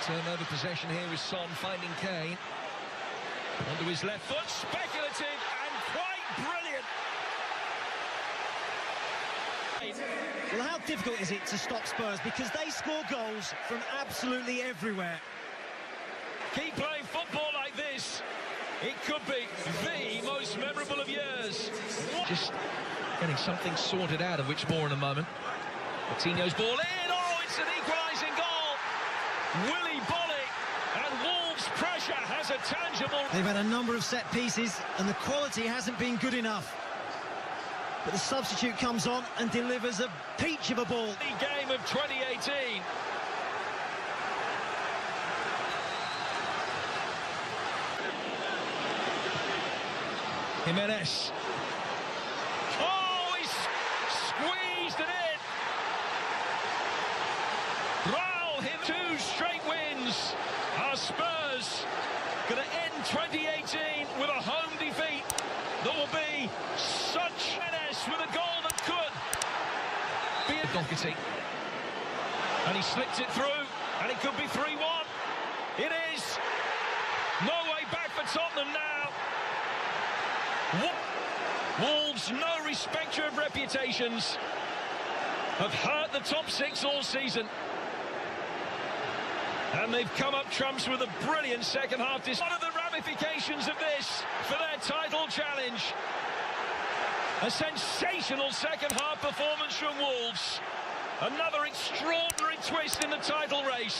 Turn over possession here with Son finding Kane. Onto his left foot, speculative and quite brilliant. Well, how difficult is it to stop Spurs? Because they score goals from absolutely everywhere. Keep playing football like this. It could be the most memorable of years. Just getting something sorted out, of which more in a moment. Coutinho's ball in. Oh, it's an equalising goal. Willy Bolly, and Wolves' pressure has a tangible... They've had a number of set pieces and the quality hasn't been good enough. But the substitute comes on and delivers a peach of a ball. The game of 2018. Jimenez. Oh, he's squeezed it in. Raul hit 2 straight wins. Our Spurs going to end 2018 with a home defeat. There will be such menace with a goal that could be a Doherty. And he slipped it through, and it could be 3-1. It is. No way back for Tottenham now. Wolves, no respecter of reputations, have hurt the top 6 all season. And they've come up trumps with a brilliant second half. What are the ramifications of this for their title challenge? A sensational second half performance from Wolves. Another extraordinary twist in the title race.